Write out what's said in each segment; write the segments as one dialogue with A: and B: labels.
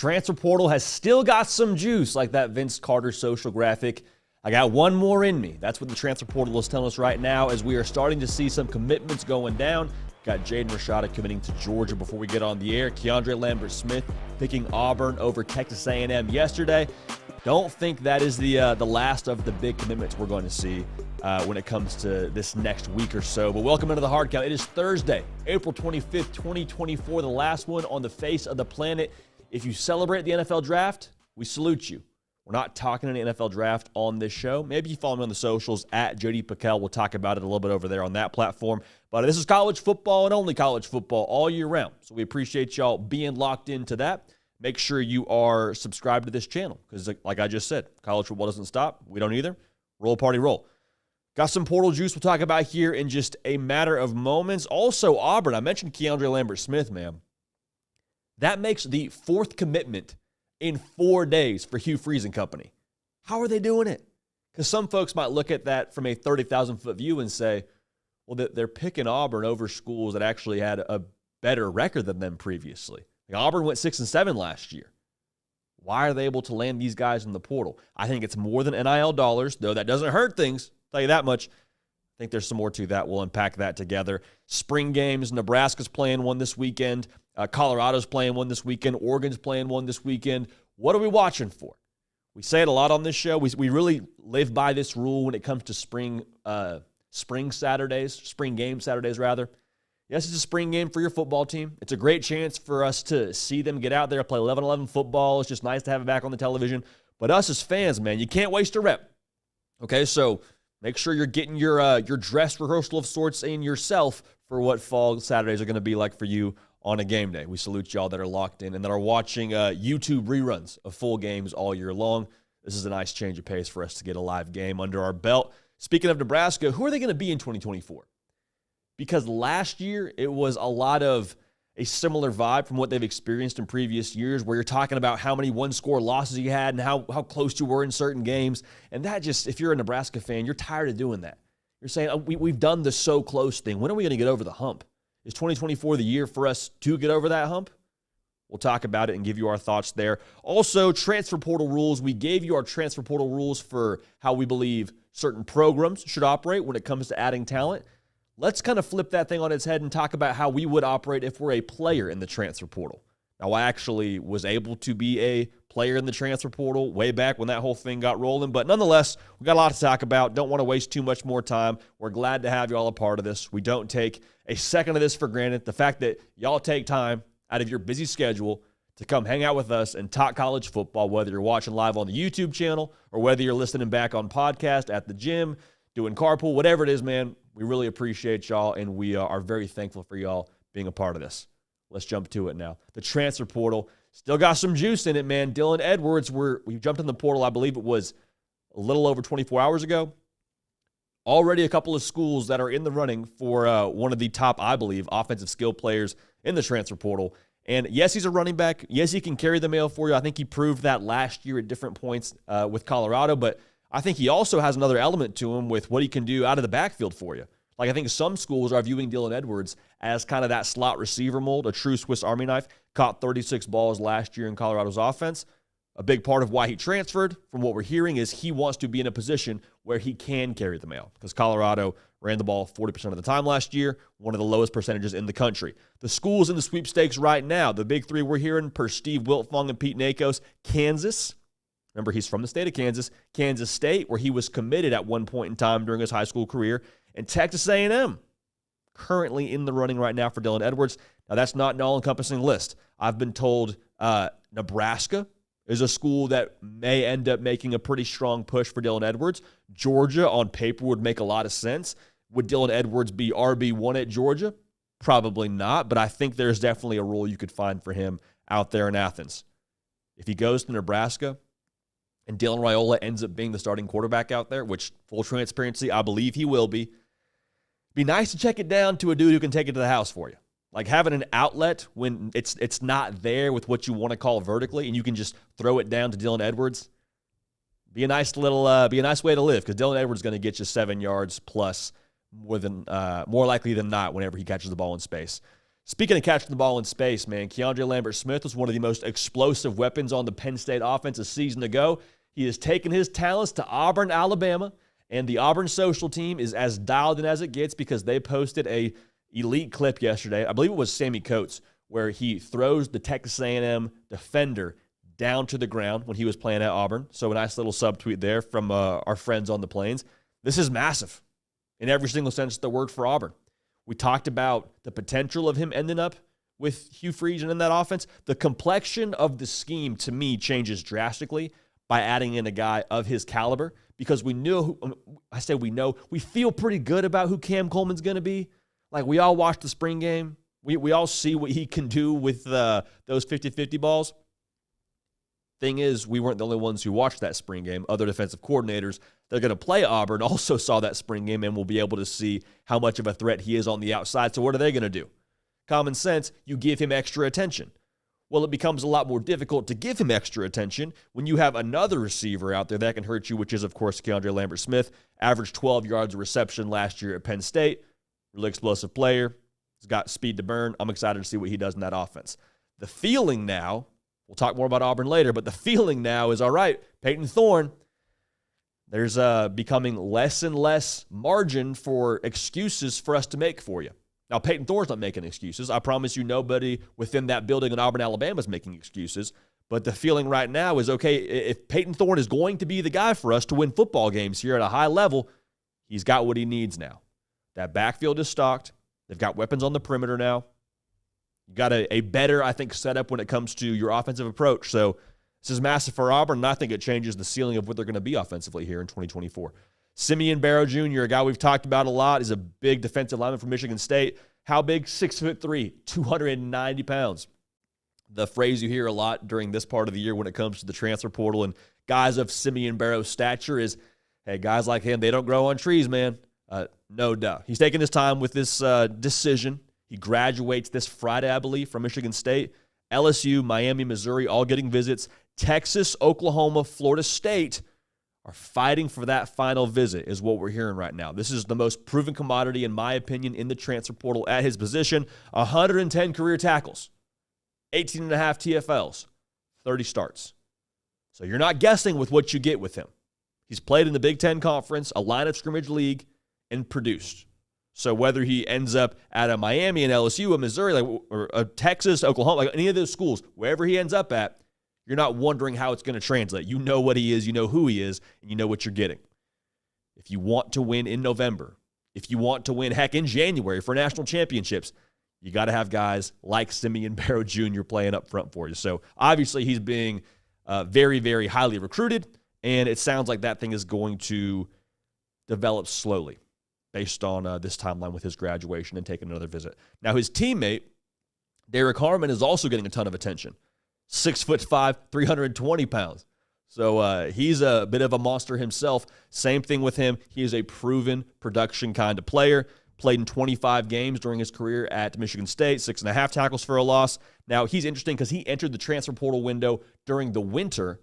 A: Transfer portal has still got some juice, like that Vince Carter social graphic. I got one more in me. That's what the transfer portal is telling us right now, as we are starting to see some commitments going down. Got Jaden Rashada committing to Georgia before we get on the air. Keandre Lambert-Smith picking Auburn over Texas A&M yesterday. Don't think that is the last of the big commitments we're going to see when it comes to this next week or so. But welcome into the Hard Count. It is Thursday, April 25th, 2024, the last one on the face of the planet. If you celebrate the NFL draft, we salute you. We're not talking any NFL draft on this show. Maybe you follow me on the socials at JD Pickell. We'll talk about it a little bit over there on that platform. But this is college football and only college football all year round. So we appreciate y'all being locked into that. Make sure you are subscribed to this channel because, like I just said, college football doesn't stop. We don't either. Roll party roll. Got some portal juice we'll talk about here in just a matter of moments. Also, Auburn. I mentioned Keandre Lambert-Smith, man. That makes the fourth commitment in 4 days for Hugh Freeze and company. How are they doing it? Because some folks might look at that from a 30,000-foot view and say, well, they're picking Auburn over schools that actually had a better record than them previously. Like Auburn went 6-7 last year. Why are they able to land these guys in the portal? I think it's more than NIL dollars, though that doesn't hurt things. I'll tell you that much. I think there's some more to that. We'll unpack that together. Spring games, Nebraska's playing one this weekend. Colorado's playing one this weekend. Oregon's playing one this weekend. What are we watching for? We say it a lot on this show. We really live by this rule when it comes to spring game Saturdays, rather. Yes, it's a spring game for your football team. It's a great chance for us to see them get out there, play 11-11 football. It's just nice to have it back on the television. But us as fans, man, you can't waste a rep. Okay, so make sure you're getting your dress rehearsal of sorts in yourself for what fall Saturdays are going to be like for you on a game day. We salute y'all that are locked in and that are watching YouTube reruns of full games all year long. This is a nice change of pace for us to get a live game under our belt. Speaking of Nebraska, who are they going to be in 2024? Because last year, it was a lot of a similar vibe from what they've experienced in previous years, where you're talking about how many one-score losses you had and how close you were in certain games. And that just, if you're a Nebraska fan, you're tired of doing that. You're saying, oh, we've done the so close thing. When are we going to get over the hump? Is 2024 the year for us to get over that hump? We'll talk about it and give you our thoughts there. Also, transfer portal rules. We gave you our transfer portal rules for how we believe certain programs should operate when it comes to adding talent. Let's kind of flip that thing on its head and talk about how we would operate if we're a player in the transfer portal. Now, I actually was able to be a player in the transfer portal way back when that whole thing got rolling. But nonetheless, we got a lot to talk about. Don't want to waste too much more time. We're glad to have you all a part of this. We don't take a second of this for granted. The fact that y'all take time out of your busy schedule to come hang out with us and talk college football, whether you're watching live on the YouTube channel or whether you're listening back on podcast at the gym, doing carpool, whatever it is, man, we really appreciate y'all, and we are very thankful for y'all being a part of this. Let's jump to it now. The transfer portal still got some juice in it, man. Dylan Edwards, we jumped in the portal, I believe it was a little over 24 hours ago. Already a couple of schools that are in the running for one of the top, I believe, offensive skill players in the transfer portal. And yes, he's a running back. Yes, he can carry the mail for you. I think he proved that last year at different points with Colorado. But I think he also has another element to him with what he can do out of the backfield for you. Like, I think some schools are viewing Dylan Edwards as kind of that slot receiver mold, a true Swiss Army knife. Caught 36 balls last year in Colorado's offense. A big part of why he transferred, from what we're hearing, is he wants to be in a position where he can carry the mail, because Colorado ran the ball 40% of the time last year, one of the lowest percentages in the country. The schools in the sweepstakes right now, the big three we're hearing per Steve Wiltfong and Pete Nakos: Kansas. Remember, he's from the state of Kansas. Kansas State, where he was committed at one point in time during his high school career. And Texas A&M, currently in the running right now for Dylan Edwards. Now, that's not an all-encompassing list. I've been told Nebraska is a school that may end up making a pretty strong push for Dylan Edwards. Georgia, on paper, would make a lot of sense. Would Dylan Edwards be RB1 at Georgia? Probably not, but I think there's definitely a role you could find for him out there in Athens. If he goes to Nebraska and Dylan Raiola ends up being the starting quarterback out there, which, full transparency, I believe he will be nice to check it down to a dude who can take it to the house for you. Like, having an outlet when it's not there with what you want to call vertically, and you can just throw it down to Dylan Edwards. Be a nice way to live, because Dylan Edwards is going to get you 7 yards plus more likely than not whenever he catches the ball in space. Speaking of catching the ball in space, man, Keandre Lambert-Smith was one of the most explosive weapons on the Penn State offense a season ago. He has taken his talents to Auburn, Alabama, and the Auburn social team is as dialed in as it gets because they posted a elite clip yesterday. I believe it was Sammy Coates, where he throws the Texas A&M defender down to the ground when he was playing at Auburn. So a nice little subtweet there from our friends on the Plains. This is massive in every single sense of the word for Auburn. We talked about the potential of him ending up with Hugh Freeze and in that offense. The complexion of the scheme, to me, changes drastically by adding in a guy of his caliber because we feel pretty good about who Cam Coleman's going to be. Like, we all watched the spring game. We all see what he can do with those 50-50 balls. Thing is, we weren't the only ones who watched that spring game. Other defensive coordinators that are going to play Auburn also saw that spring game and will be able to see how much of a threat he is on the outside. So what are they going to do? Common sense, you give him extra attention. Well, it becomes a lot more difficult to give him extra attention when you have another receiver out there that can hurt you, which is, of course, Keandre Lambert-Smith. Averaged 12 yards of reception last year at Penn State. Really explosive player. He's got speed to burn. I'm excited to see what he does in that offense. The feeling now, we'll talk more about Auburn later, but the feeling now is, all right, Peyton Thorne, there's becoming less and less margin for excuses for us to make for you. Now, Peyton Thorne's not making excuses. I promise you nobody within that building in Auburn, Alabama is making excuses. But the feeling right now is, okay, if Peyton Thorne is going to be the guy for us to win football games here at a high level, he's got what he needs now. That backfield is stocked. They've got weapons on the perimeter now. You got a better, I think, setup when it comes to your offensive approach. So this is massive for Auburn, and I think it changes the ceiling of what they're going to be offensively here in 2024. Simeon Barrow Jr., a guy we've talked about a lot, is a big defensive lineman from Michigan State. How big? 6'3", 290 pounds. The phrase you hear a lot during this part of the year when it comes to the transfer portal and guys of Simeon Barrow's stature is, hey, guys like him, they don't grow on trees, man. No doubt. He's taking his time with this decision. He graduates this Friday, I believe, from Michigan State. LSU, Miami, Missouri, all getting visits. Texas, Oklahoma, Florida State are fighting for that final visit is what we're hearing right now. This is the most proven commodity, in my opinion, in the transfer portal at his position. 110 career tackles, 18 and a half TFLs, 30 starts. So you're not guessing with what you get with him. He's played in the Big Ten Conference, a line of scrimmage league, and produced. So whether he ends up at a Miami and LSU, a Missouri, or a Texas, Oklahoma, like any of those schools, wherever he ends up at, you're not wondering how it's going to translate. You know what he is, you know who he is, and you know what you're getting. If you want to win in November, if you want to win, heck, in January for national championships, you got to have guys like Simeon Barrow Jr. playing up front for you. So obviously he's being very, very highly recruited, and it sounds like that thing is going to develop slowly based on this timeline with his graduation and taking another visit. Now, his teammate, Derek Harmon, is also getting a ton of attention. 6'5", 320 pounds. So he's a bit of a monster himself. Same thing with him. He is a proven production kind of player. Played in 25 games during his career at Michigan State, 6.5 tackles for a loss. Now, he's interesting because he entered the transfer portal window during the winter,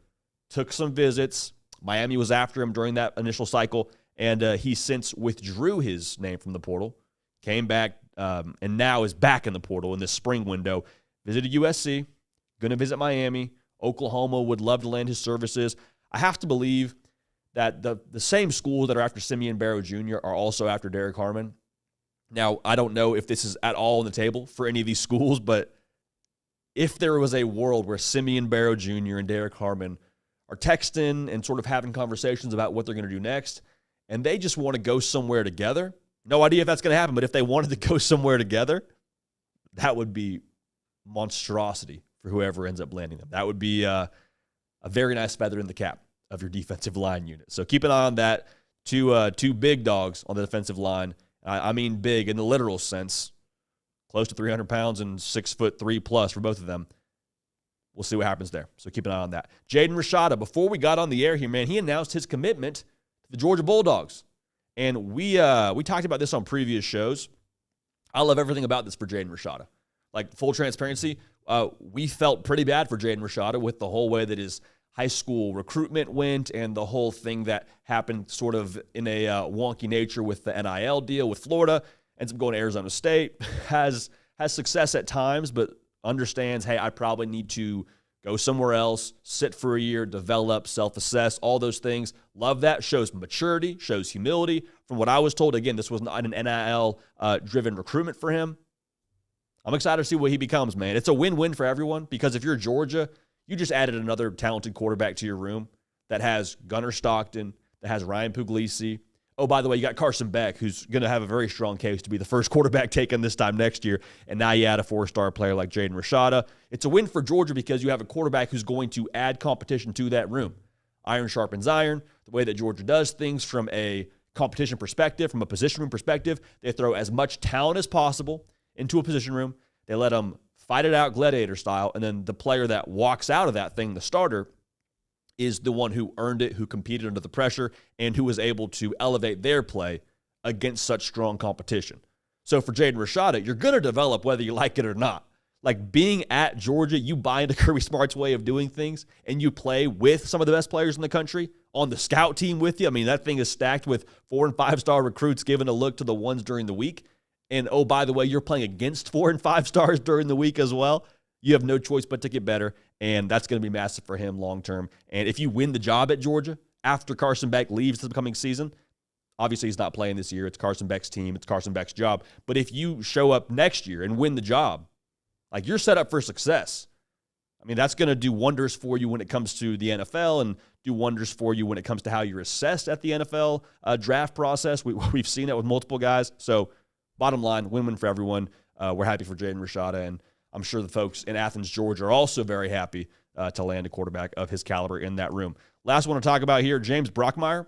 A: took some visits. Miami was after him during that initial cycle, and he since withdrew his name from the portal, came back, and now is back in the portal in this spring window. Visited USC, going to visit Miami. Oklahoma would love to lend his services. I have to believe that the same schools that are after Simeon Barrow Jr. are also after Derek Harmon. Now, I don't know if this is at all on the table for any of these schools, but if there was a world where Simeon Barrow Jr. and Derek Harmon are texting and sort of having conversations about what they're going to do next, and they just want to go somewhere together, no idea if that's going to happen, but if they wanted to go somewhere together, that would be monstrosity for whoever ends up landing them. That would be a very nice feather in the cap of your defensive line unit. So keep an eye on that. Two big dogs on the defensive line. I mean big in the literal sense, close to 300 pounds and 6'3" plus for both of them. We'll see what happens there. So keep an eye on that. Jaden Rashada, before we got on the air here, man, he announced his commitment to the Georgia Bulldogs. And we talked about this on previous shows. I love everything about this for Jaden Rashada. Like, full transparency, we felt pretty bad for Jaden Rashada with the whole way that his high school recruitment went and the whole thing that happened sort of in a wonky nature with the NIL deal with Florida. Ends up going to Arizona State, has has success at times, but understands, hey, I probably need to go somewhere else, sit for a year, develop, self-assess, all those things. Love that. Shows maturity, shows humility. From what I was told, again, this was not an NIL-driven recruitment for him. I'm excited to see what he becomes, man. It's a win-win for everyone because if you're Georgia, you just added another talented quarterback to your room that has Gunnar Stockton, that has Ryan Puglisi. Oh, by the way, you got Carson Beck, who's going to have a very strong case to be the first quarterback taken this time next year. And now you add a 4-star player like Jaden Rashada. It's a win for Georgia because you have a quarterback who's going to add competition to that room. Iron sharpens iron. The way that Georgia does things from a competition perspective, from a position room perspective, they throw as much talent as possible into a position room. They let them fight it out gladiator style. And then the player that walks out of that thing, the starter, is the one who earned it, who competed under the pressure, and who was able to elevate their play against such strong competition. So for Jaden Rashada, you're going to develop whether you like it or not. Like being at Georgia, you buy into Kirby Smart's way of doing things, and you play with some of the best players in the country on the scout team with you. I mean, that thing is stacked with 4- and 5-star recruits giving a look to the ones during the week. And, oh, by the way, you're playing against 4- and 5-stars during the week as well. You have no choice but to get better, and that's going to be massive for him long-term. And if you win the job at Georgia after Carson Beck leaves this coming season, obviously he's not playing this year. It's Carson Beck's team. It's Carson Beck's job. But if you show up next year and win the job, like you're set up for success. I mean, that's going to do wonders for you when it comes to the NFL and do wonders for you when it comes to how you're assessed at the NFL draft process. We've seen that with multiple guys. So bottom line, win-win for everyone. We're happy for Jaden Rashada, and I'm sure the folks in Athens, Georgia are also very happy to land a quarterback of his caliber in that room. Last one to talk about here, James Brockmeyer.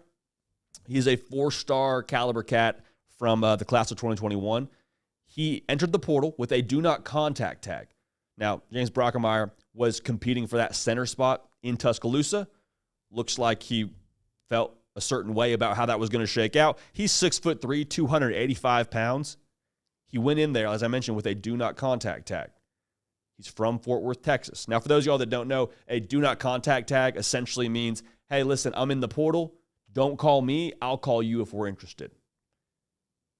A: He's a 4-star caliber cat from the class of 2021. He entered the portal with a do not contact tag. Now, James Brockmeyer was competing for that center spot in Tuscaloosa. Looks like he felt a certain way about how that was going to shake out. He's 6'3", 285 pounds. He went in there, as I mentioned, with a do not contact tag. He's from Fort Worth, Texas. Now, for those of y'all that don't know, a do not contact tag essentially means, hey, listen, I'm in the portal. Don't call me. I'll call you if we're interested.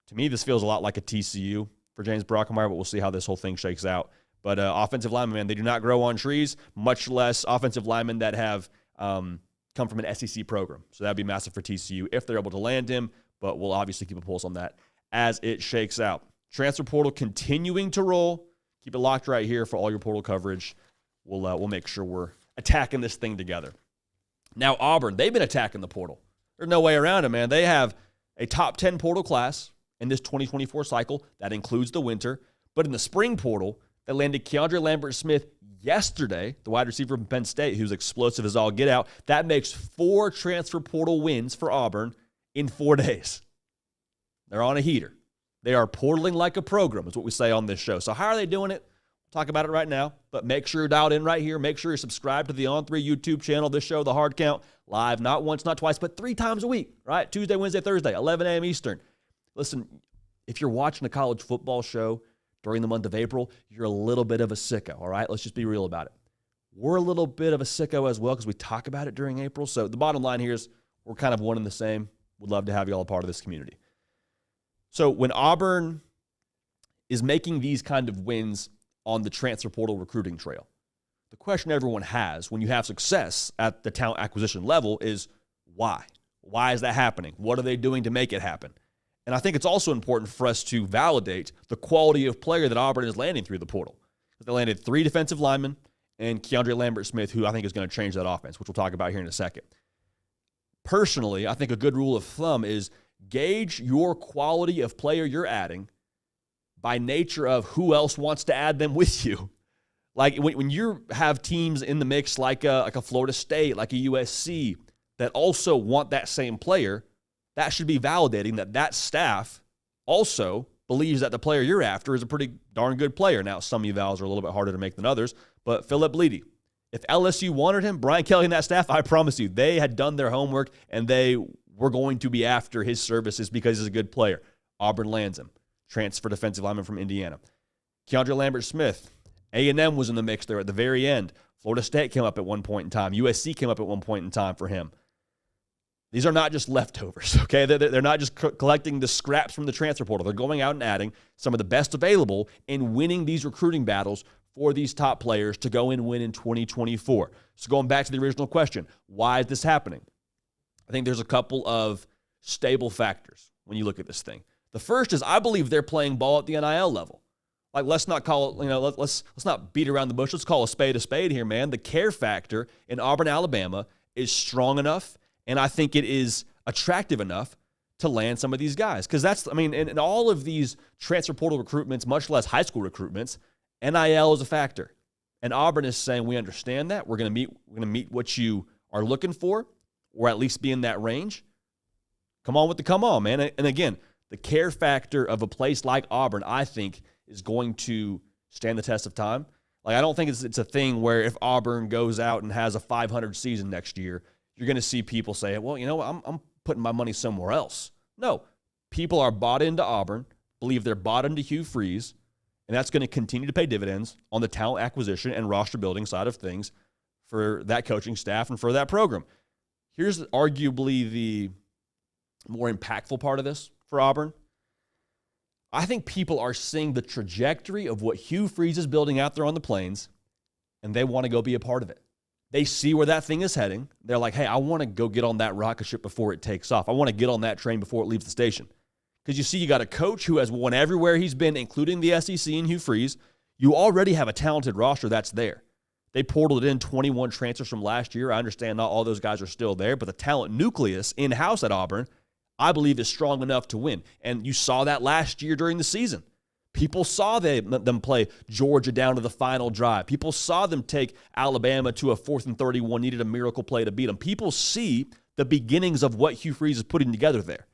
A: To me, this feels a lot like a TCU for James Brockmeyer, but we'll see how this whole thing shakes out. But offensive linemen, man, they do not grow on trees, much less offensive linemen that have come from an SEC program. So that would be massive for TCU if they're able to land him, but we'll obviously keep a pulse on that as it shakes out. Transfer portal continuing to roll. Keep it locked right here for all your portal coverage. We'll make sure we're attacking this thing together. Now, Auburn, they've been attacking the portal. There's no way around it, man. They have a top 10 portal class in this 2024 cycle. That includes the winter. But in the spring portal, they landed Keandre Lambert-Smith yesterday, the wide receiver from Penn State, who's explosive as all get out. That makes 4 transfer portal wins for Auburn in 4 days. They're on a heater. They are portaling like a program, is what we say on this show. So how are they doing it? We'll talk about it right now. But make sure you're dialed in right here. Make sure you're subscribed to the On3 YouTube channel. This show, The Hard Count, live not once, not twice, but 3 times a week, right? Tuesday, Wednesday, Thursday, 11 a.m. Eastern. Listen, if you're watching a college football show during the month of April, you're a little bit of a sicko, all right? Let's just be real about it. We're a little bit of a sicko as well because we talk about it during April. So the bottom line here is we're kind of one and the same. Would love to have you all a part of this community. So when Auburn is making these kind of wins on the transfer portal recruiting trail, the question everyone has when you have success at the talent acquisition level is why? Why is that happening? What are they doing to make it happen? And I think it's also important for us to validate the quality of player that Auburn is landing through the portal. They landed 3 defensive linemen and Keandre Lambert-Smith, who I think is going to change that offense, which we'll talk about here in a second. Personally, I think a good rule of thumb is gauge your quality of player you're adding by nature of who else wants to add them with you. Like when you have teams in the mix like a Florida State, like a USC, that also want that same player, that should be validating that staff also believes that the player you're after is a pretty darn good player. Now, some evals are a little bit harder to make than others, but Philip Bleedy, if LSU wanted him, Brian Kelly and that staff, I promise you, they had done their homework and they were going to be after his services because he's a good player. Auburn lands him. Transfer defensive lineman from Indiana. Keandre Lambert-Smith, A&M was in the mix there at the very end. Florida State came up at one point in time. USC came up at one point in time for him. These are not just leftovers, okay? They're not just collecting the scraps from the transfer portal. They're going out and adding some of the best available and winning these recruiting battles for these top players to go and win in 2024. So going back to the original question, why is this happening? I think there's a couple of stable factors when you look at this thing. The first is I believe they're playing ball at the NIL level. Like, let's not call it, let's not beat around the bush. Let's call a spade here, man. The care factor in Auburn, Alabama is strong enough, and I think it is attractive enough to land some of these guys. Because in all of these transfer portal recruitments, much less high school recruitments, NIL is a factor. And Auburn is saying, we understand that. We're going to meet what you are looking for, or at least be in that range. Come on, man. And again, the care factor of a place like Auburn, I think, is going to stand the test of time. Like, I don't think it's a thing where if Auburn goes out and has a 500 season next year, you're going to see people say, well, you know what, I'm putting my money somewhere else. No, people are bought into Auburn, believe they're bought into Hugh Freeze, and that's going to continue to pay dividends on the talent acquisition and roster building side of things for that coaching staff and for that program. Here's arguably the more impactful part of this for Auburn. I think people are seeing the trajectory of what Hugh Freeze is building out there on the plains, and they want to go be a part of it. They see where that thing is heading. They're like, hey, I want to go get on that rocket ship before it takes off. I want to get on that train before it leaves the station. Because you see, you got a coach who has won everywhere he's been, including the SEC and Hugh Freeze. You already have a talented roster that's there. They portaled in 21 transfers from last year. I understand not all those guys are still there, but the talent nucleus in-house at Auburn, I believe, is strong enough to win. And you saw that last year during the season. People saw them play Georgia down to the final drive. People saw them take Alabama to a 4th and 31, needed a miracle play to beat them. People see the beginnings of what Hugh Freeze is putting together there.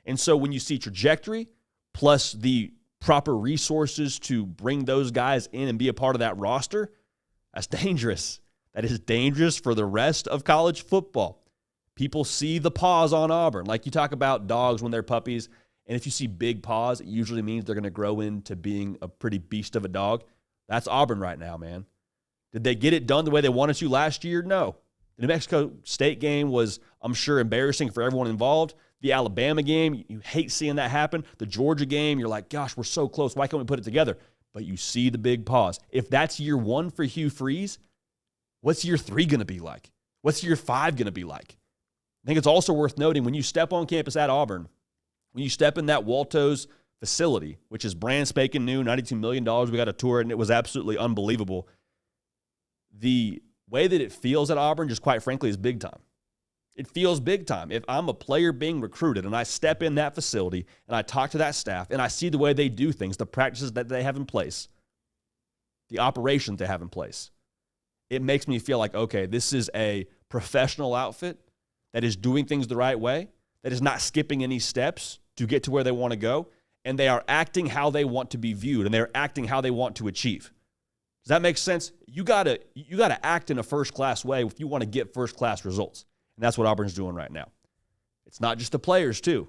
A: And so when you see trajectory plus the proper resources to bring those guys in and be a part of that roster, that's dangerous. That is dangerous for the rest of college football. People see the paws on Auburn. Like, you talk about dogs when they're puppies, and if you see big paws, it usually means they're going to grow into being a pretty beast of a dog. That's Auburn right now, man. Did they get it done the way they wanted to last year? No. The New Mexico State game was, I'm sure, embarrassing for everyone involved. The Alabama game, you hate seeing that happen. The Georgia game, you're like, gosh, we're so close. Why can't we put it together? But you see the big paws. If that's year 1 for Hugh Freeze, what's year 3 going to be like? What's year 5 going to be like? I think it's also worth noting, when you step on campus at Auburn, when you step in that Walto's facility, which is brand spanking new, $92 million, we got a tour, and it was absolutely unbelievable. The way that it feels at Auburn, just quite frankly, is big time. It feels big time. If I'm a player being recruited and I step in that facility and I talk to that staff and I see the way they do things, the practices that they have in place, the operations they have in place, it makes me feel like, okay, this is a professional outfit that is doing things the right way, that is not skipping any steps to get to where they want to go, and they are acting how they want to be viewed, and they're acting how they want to achieve. Does that make sense? You gotta act in a first-class way if you want to get first-class results, and that's what Auburn's doing right now. It's not just the players, too.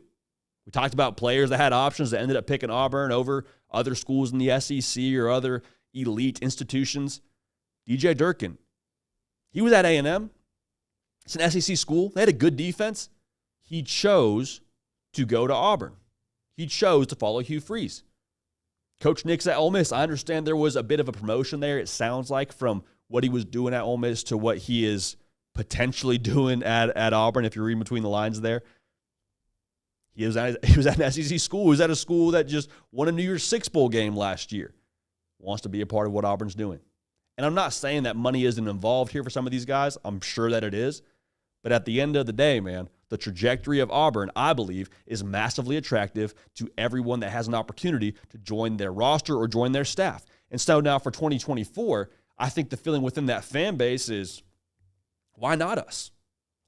A: We talked about players that had options that ended up picking Auburn over other schools in the SEC or other elite institutions. DJ Durkin, he was at A&M. It's an SEC school. They had a good defense. He chose to go to Auburn. He chose to follow Hugh Freeze. Coach Nick's at Ole Miss. I understand there was a bit of a promotion there, it sounds like, from what he was doing at Ole Miss to what he is potentially doing at Auburn, if you're reading between the lines there. He was at an SEC school. He was at a school that just won a New Year's Six Bowl game last year. Wants to be a part of what Auburn's doing. And I'm not saying that money isn't involved here for some of these guys. I'm sure that it is. But at the end of the day, man, the trajectory of Auburn, I believe, is massively attractive to everyone that has an opportunity to join their roster or join their staff. And so now for 2024, I think the feeling within that fan base is, why not us?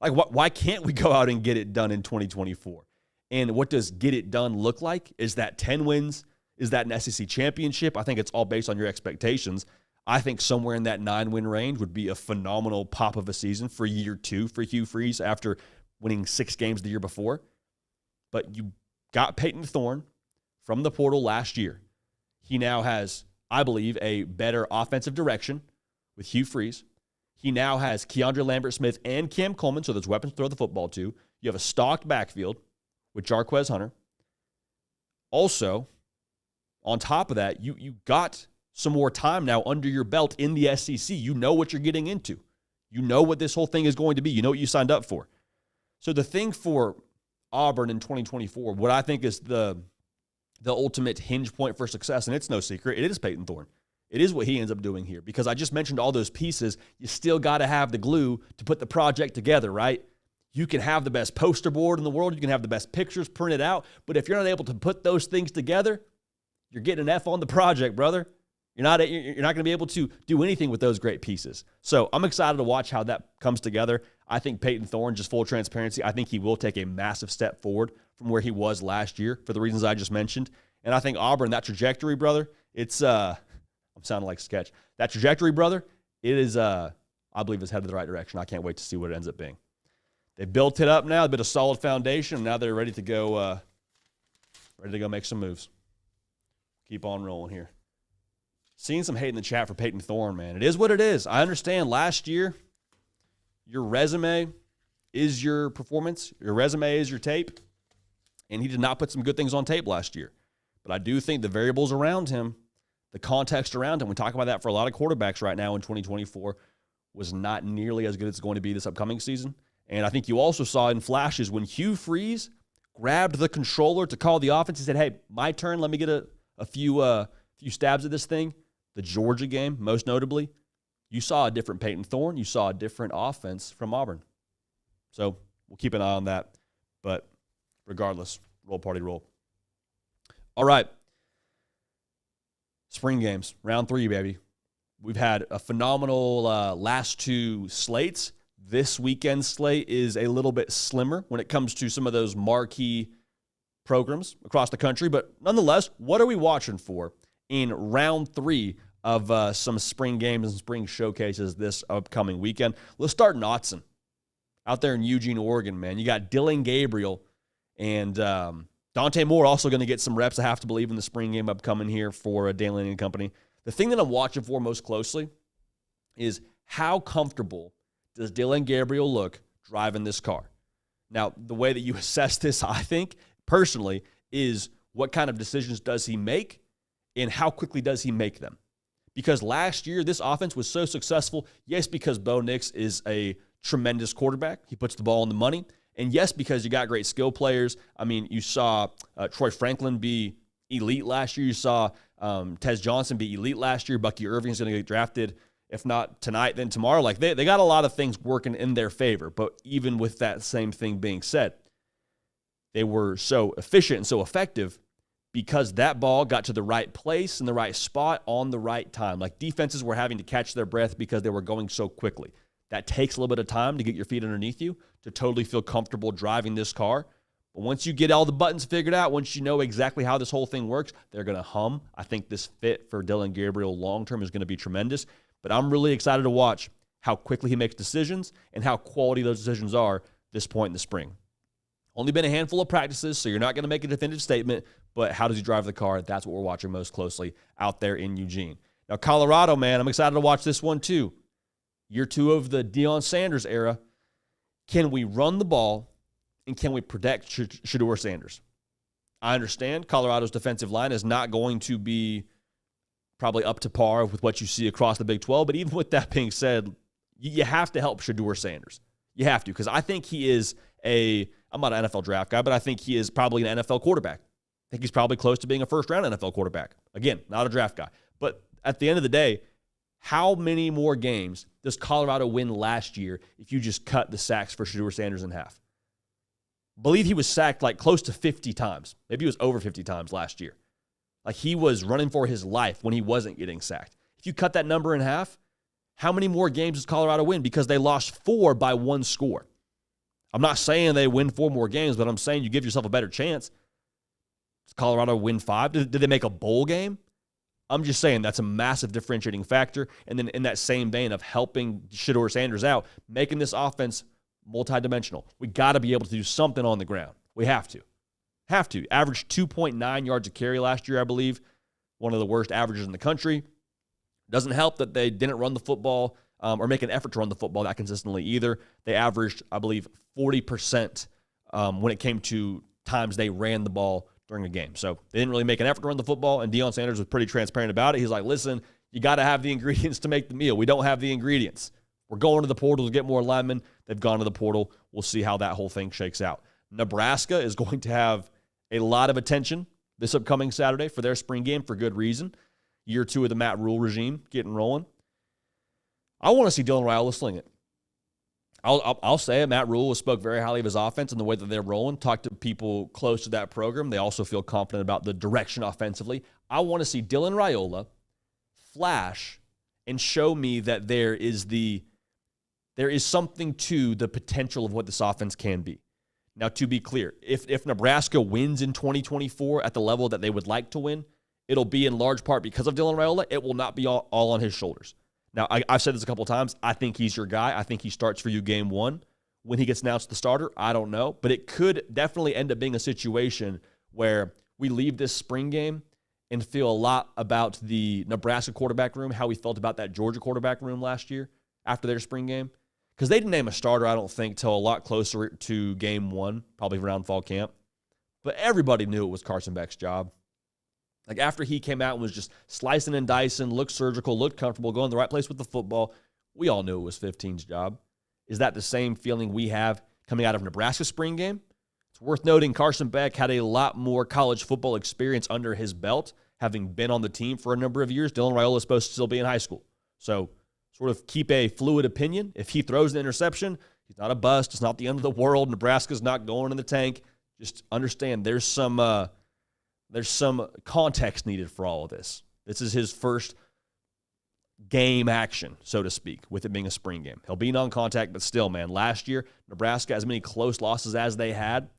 A: Like, why can't we go out and get it done in 2024? And what does get it done look like? Is that 10 wins? Is that an SEC championship? I think it's all based on your expectations. I think somewhere in that 9-win range would be a phenomenal pop of a season for year 2 for Hugh Freeze after winning 6 games the year before. But you got Peyton Thorne from the portal last year. He now has, I believe, a better offensive direction with Hugh Freeze. He now has Keandre Lambert-Smith and Cam Coleman, so there's weapons to throw the football to. You have a stocked backfield with Jarquez Hunter. Also, on top of that, you got some more time now under your belt in the SEC. You know what you're getting into. You know what this whole thing is going to be. You know what you signed up for. So the thing for Auburn in 2024, what I think is the ultimate hinge point for success, and it's no secret, it is Peyton Thorne. It is what he ends up doing here, because I just mentioned all those pieces. You still got to have the glue to put the project together, right? You can have the best poster board in the world. You can have the best pictures printed out. But if you're not able to put those things together, you're getting an F on the project, brother. You're not going to be able to do anything with those great pieces. So I'm excited to watch how that comes together. I think Peyton Thorne, just full transparency, I think he will take a massive step forward from where he was last year for the reasons I just mentioned. And I think Auburn, that trajectory, brother, it's I'm sounding like sketch. That trajectory, brother, it is, I believe, is headed in the right direction. I can't wait to see what it ends up being. They built it up now, a bit of solid foundation, and now they're ready to go make some moves. Keep on rolling here. Seeing some hate in the chat for Peyton Thorne, man. It is what it is. I understand last year, your resume is your performance. Your resume is your tape. And he did not put some good things on tape last year. But I do think the variables around him, the context around him, we talk about that for a lot of quarterbacks right now in 2024, was not nearly as good as it's going to be this upcoming season. And I think you also saw in flashes when Hugh Freeze grabbed the controller to call the offense. He said, hey, my turn. Let me get a few stabs at this thing. The Georgia game, most notably, you saw a different Peyton Thorne. You saw a different offense from Auburn. So we'll keep an eye on that. But regardless, roll party roll. All right. Spring games, round 3, baby. We've had a phenomenal last 2 slates. This weekend slate is a little bit slimmer when it comes to some of those marquee programs across the country. But nonetheless, what are we watching for in round 3 of some spring games and spring showcases this upcoming weekend? Let's start in Autzen, out there in Eugene, Oregon, man. You got Dillon Gabriel and Dante Moore also going to get some reps, I have to believe, in the spring game upcoming here for Dan Lanning and company. The thing that I'm watching for most closely is how comfortable does Dillon Gabriel look driving this car? Now, the way that you assess this, I think, personally, is what kind of decisions does he make and how quickly does he make them? Because last year, this offense was so successful, yes, because Bo Nix is a tremendous quarterback. He puts the ball in the money. And yes, because you got great skill players. I mean, you saw Troy Franklin be elite last year. You saw Tez Johnson be elite last year. Bucky Irving's going to get drafted, if not tonight, then tomorrow. Like, they got a lot of things working in their favor. But even with that same thing being said, they were so efficient and so effective because that ball got to the right place in the right spot on the right time. Like, defenses were having to catch their breath because they were going so quickly. That takes a little bit of time to get your feet underneath you to totally feel comfortable driving this car. But once you get all the buttons figured out, once you know exactly how this whole thing works, they're going to hum. I think this fit for Dillon Gabriel long-term is going to be tremendous. But I'm really excited to watch how quickly he makes decisions and how quality those decisions are this point in the spring. Only been a handful of practices, so you're not going to make a definitive statement, but how does he drive the car? That's what we're watching most closely out there in Eugene. Now, Colorado, man, I'm excited to watch this one too. Year 2 of the Deion Sanders era. Can we run the ball and can we protect Shedeur Sanders? I understand Colorado's defensive line is not going to be probably up to par with what you see across the Big 12, but even with that being said, you have to help Shedeur Sanders. You have to, because I think he is I'm not an NFL draft guy, but I think he is probably an NFL quarterback. I think he's probably close to being a first-round NFL quarterback. Again, not a draft guy. But at the end of the day, how many more games does Colorado win last year if you just cut the sacks for Shedeur Sanders in half? I believe he was sacked like close to 50 times. Maybe it was over 50 times last year. Like, he was running for his life when he wasn't getting sacked. If you cut that number in half, how many more games does Colorado win? Because they lost 4 by 1 score. I'm not saying they win 4 more games, but I'm saying you give yourself a better chance. Does Colorado win 5? Did they make a bowl game? I'm just saying that's a massive differentiating factor. And then in that same vein of helping Shedeur Sanders out, making this offense multidimensional, we got to be able to do something on the ground. We have to. Averaged 2.9 yards a carry last year, I believe. One of the worst averages in the country. Doesn't help that they didn't run the football or make an effort to run the football that consistently either. They averaged, I believe, 40% when it came to times they ran the ball during a game. So they didn't really make an effort to run the football, and Deion Sanders was pretty transparent about it. He's like, listen, you got to have the ingredients to make the meal. We don't have the ingredients. We're going to the portal to get more linemen. They've gone to the portal. We'll see how that whole thing shakes out. Nebraska is going to have a lot of attention this upcoming Saturday for their spring game for good reason. Year 2 of the Matt Rule regime getting rolling. I want to see Dylan Raiola sling it. I'll say it. Matt Rule spoke very highly of his offense and the way that they're rolling. Talked to people close to that program. They also feel confident about the direction offensively. I want to see Dylan Raiola flash and show me that there is something to the potential of what this offense can be. Now, to be clear, if Nebraska wins in 2024 at the level that they would like to win, it'll be in large part because of Dylan Raiola. It will not be all on his shoulders. Now, I've said this a couple of times. I think he's your guy. I think he starts for you game 1. When he gets announced the starter, I don't know. But it could definitely end up being a situation where we leave this spring game and feel a lot about the Nebraska quarterback room, how we felt about that Georgia quarterback room last year after their spring game. Because they didn't name a starter, I don't think, till a lot closer to game 1, probably around fall camp. But everybody knew it was Carson Beck's job. Like, after he came out and was just slicing and dicing, looked surgical, looked comfortable, going the right place with the football, we all knew it was 15's job. Is that the same feeling we have coming out of Nebraska's spring game? It's worth noting Carson Beck had a lot more college football experience under his belt, having been on the team for a number of years. Dylan Raiola is supposed to still be in high school. So sort of keep a fluid opinion. If he throws an interception, he's not a bust. It's not the end of the world. Nebraska's not going in the tank. Just understand there's some context needed for all of this. This is his first game action, so to speak, with it being a spring game. He'll be non-contact, but still, man, last year, Nebraska, as many close losses as they had,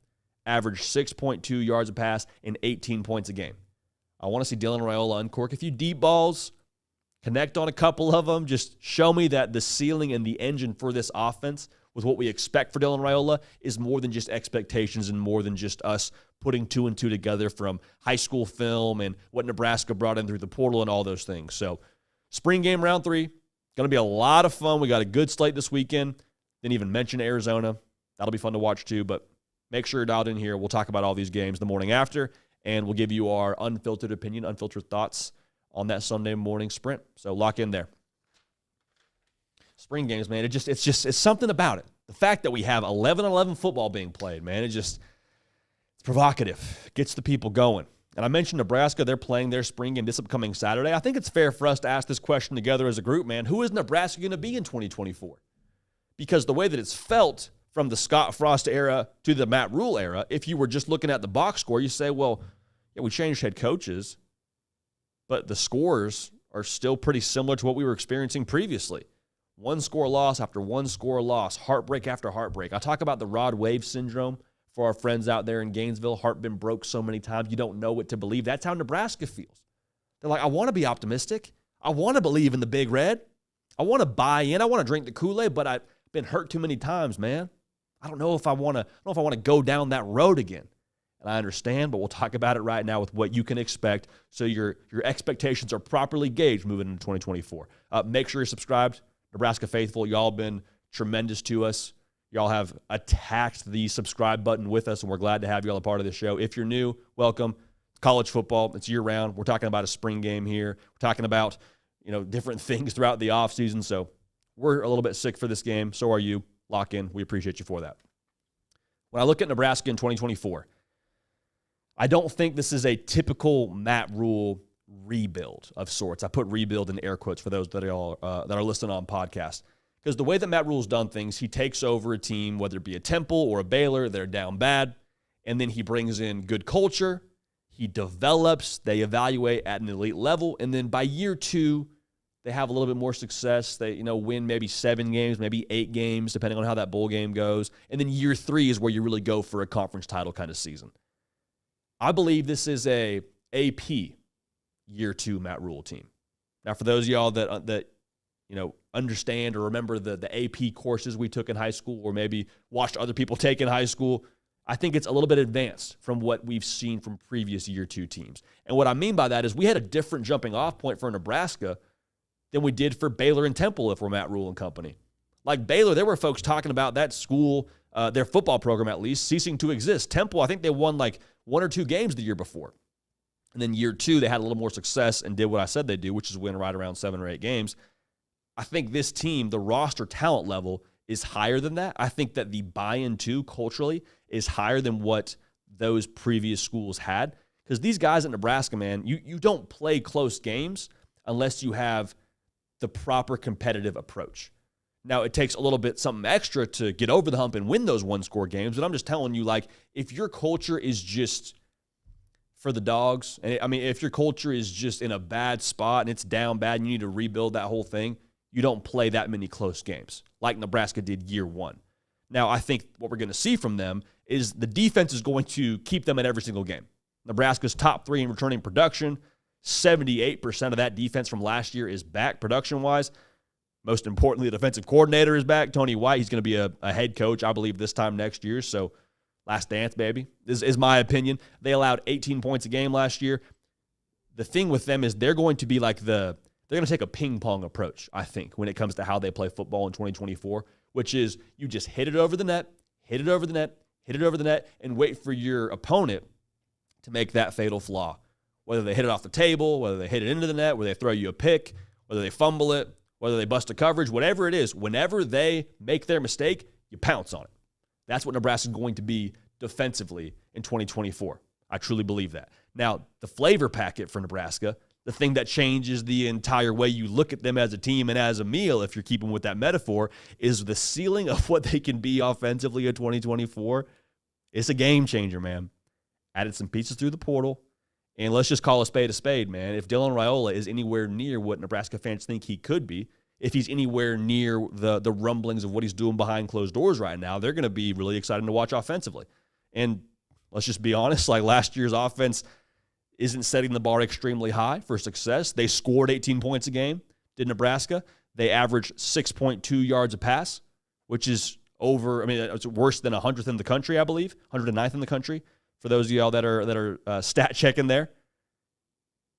A: averaged 6.2 yards a pass and 18 points a game. I want to see Dylan Raiola uncork a few deep balls, connect on a couple of them, just show me that the ceiling and the engine for this offense with what we expect for Dylan Raiola is more than just expectations and more than just us putting 2 and 2 together from high school film and what Nebraska brought in through the portal and all those things. So spring game round 3, going to be a lot of fun. We got a good slate this weekend. Didn't even mention Arizona. That'll be fun to watch too, but make sure you're dialed in here. We'll talk about all these games the morning after, and we'll give you our unfiltered opinion, unfiltered thoughts on that Sunday morning sprint. So lock in there. Spring games, man, it's something about it. The fact that we have 11-11 football being played, man, it's provocative. It gets the people going. And I mentioned Nebraska, they're playing their spring game this upcoming Saturday. I think it's fair for us to ask this question together as a group, man. Who is Nebraska going to be in 2024? Because the way that it's felt from the Scott Frost era to the Matt Rule era, if you were just looking at the box score, you say, well, yeah, we changed head coaches, but the scores are still pretty similar to what we were experiencing previously. One score loss after one score loss, heartbreak after heartbreak. I talk about the Rod Wave syndrome for our friends out there in Gainesville. Heart been broke so many times you don't know what to believe. That's how Nebraska feels. They're like, I want to be optimistic. I want to believe in the Big Red. I want to buy in. I want to drink the Kool-Aid, but I've been hurt too many times, man. I don't know if I want to go down that road again. And I understand, but we'll talk about it right now with what you can expect so your expectations are properly gauged moving into 2024. Make sure you're subscribed. Nebraska faithful, y'all been tremendous to us. Y'all have attacked the subscribe button with us, and we're glad to have you all a part of this show. If you're new, welcome. College football, it's year-round. We're talking about a spring game here. We're talking about, different things throughout the offseason. So we're a little bit sick for this game. So are you. Lock in. We appreciate you for that. When I look at Nebraska in 2024, I don't think this is a typical Matt Rule rebuild of sorts. I put rebuild in air quotes for those that are listening on podcast. Because the way that Matt Rule's done things, he takes over a team, whether it be a Temple or a Baylor, they're down bad, and then he brings in good culture, he develops, they evaluate at an elite level, and then by year 2, they have a little bit more success. They win maybe 7 games, maybe 8 games, depending on how that bowl game goes. And then year 3 is where you really go for a conference title kind of season. I believe this is a AP year 2 Matt Rule team. Now, for those of y'all that understand or remember the AP courses we took in high school or maybe watched other people take in high school, I think it's a little bit advanced from what we've seen from previous year 2 teams. And what I mean by that is we had a different jumping off point for Nebraska than we did for Baylor and Temple if we're Matt Rule and company. Like Baylor, there were folks talking about that school, their football program at least, ceasing to exist. Temple, I think they won like 1 or 2 games the year before. And then year 2, they had a little more success and did what I said they'd do, which is win right around 7 or 8 games. I think this team, the roster talent level, is higher than that. I think that the buy-in to culturally is higher than what those previous schools had. Because these guys at Nebraska, man, you don't play close games unless you have the proper competitive approach. Now, it takes a little bit something extra to get over the hump and win those one-score games, but I'm just telling you, like, if your culture is just for the dogs, and I mean, if your culture is just in a bad spot and it's down bad and you need to rebuild that whole thing, you don't play that many close games like Nebraska did year 1. Now, I think what we're going to see from them is the defense is going to keep them in every single game. Nebraska's top 3 in returning production. 78% of that defense from last year is back production-wise. Most importantly, the defensive coordinator is back. Tony White, he's going to be a head coach, I believe, this time next year. So, last dance, baby, is my opinion. They allowed 18 points a game last year. The thing with them is they're going to be like they're going to take a ping-pong approach, I think, when it comes to how they play football in 2024, which is you just hit it over the net, hit it over the net, hit it over the net, and wait for your opponent to make that fatal flaw. Whether they hit it off the table, whether they hit it into the net, whether they throw you a pick, whether they fumble it, whether they bust a coverage, whatever it is, whenever they make their mistake, you pounce on it. That's what Nebraska is going to be defensively in 2024. I truly believe that. Now, the flavor packet for Nebraska, the thing that changes the entire way you look at them as a team and as a meal, if you're keeping with that metaphor, is the ceiling of what they can be offensively in 2024. It's a game changer, man. Added some pieces through the portal. And let's just call a spade, man. If Dylan Raiola is anywhere near what Nebraska fans think he could be, if he's anywhere near the rumblings of what he's doing behind closed doors right now, they're going to be really exciting to watch offensively. And let's just be honest, like last year's offense isn't setting the bar extremely high for success. They scored 18 points a game, did Nebraska. They averaged 6.2 yards a pass, which is it's worse than 100th in the country, I believe, 109th in the country. For those of y'all that are stat checking there,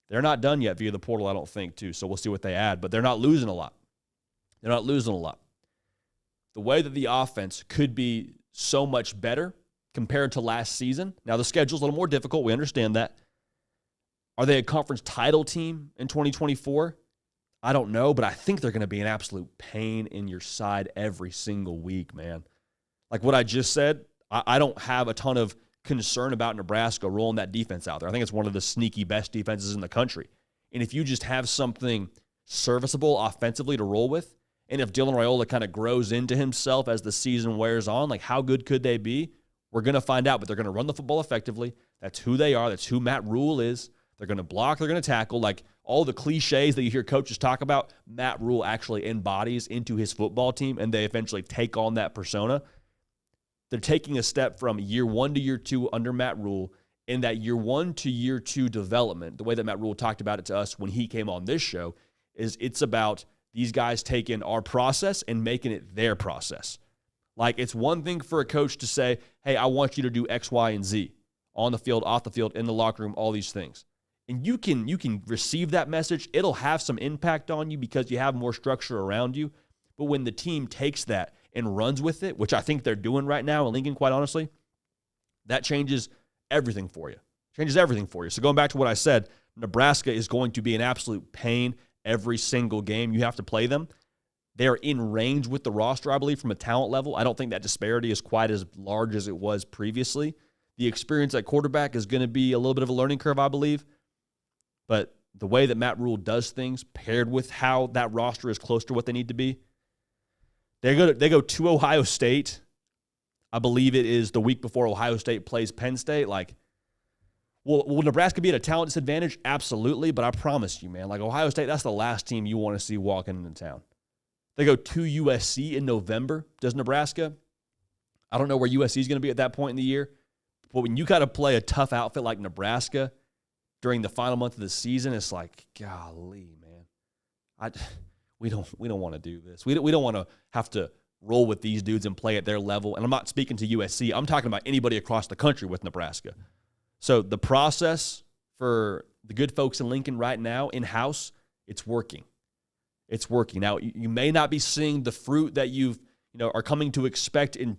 A: they're not done yet via the portal, I don't think, too. So we'll see what they add. But they're not losing a lot. They're not losing a lot. The way that the offense could be so much better compared to last season. Now, the schedule's a little more difficult. We understand that. Are they a conference title team in 2024? I don't know, but I think they're going to be an absolute pain in your side every single week, man. Like what I just said, I don't have a ton of concern about Nebraska rolling that defense out there. I think it's one of the sneaky best defenses in the country. And if you just have something serviceable offensively to roll with, and if Dylan Raiola kind of grows into himself as the season wears on, like how good could they be? We're going to find out, but they're going to run the football effectively. That's who they are. That's who Matt Rule is. They're going to block. They're going to tackle. Like all the cliches that you hear coaches talk about, Matt Rule actually embodies into his football team, and they eventually take on that persona. They're taking a step from year 1 to year 2 under Matt Rule. In that year 1 to year 2 development, the way that Matt Rule talked about it to us when he came on this show, is it's about these guys taking our process and making it their process. Like it's one thing for a coach to say, hey, I want you to do X, Y, and Z on the field, off the field, in the locker room, all these things. And you can receive that message. It'll have some impact on you because you have more structure around you. But when the team takes that and runs with it, which I think they're doing right now in Lincoln, quite honestly, that changes everything for you. Changes everything for you. So going back to what I said, Nebraska is going to be an absolute pain every single game you have to play them. They're in range with the roster, I believe, from a talent level. I don't think that disparity is quite as large as it was previously. The experience at quarterback is going to be a little bit of a learning curve, I believe. But the way that Matt Rule does things, paired with how that roster is close to what they need to be, they go to Ohio State. I believe it is the week before Ohio State plays Penn State. Like, will Nebraska be at a talent disadvantage? Absolutely, but I promise you, man, like Ohio State, that's the last team you want to see walking into town. They go to USC in November. Does Nebraska? I don't know where USC is going to be at that point in the year. But when you got to play a tough outfit like Nebraska during the final month of the season, it's like, golly, man. We don't want to do this. We don't want to have to roll with these dudes and play at their level. And I'm not speaking to USC. I'm talking about anybody across the country with Nebraska. So the process for the good folks in Lincoln right now, in-house, it's working. It's working. Now, you may not be seeing the fruit that are coming to expect in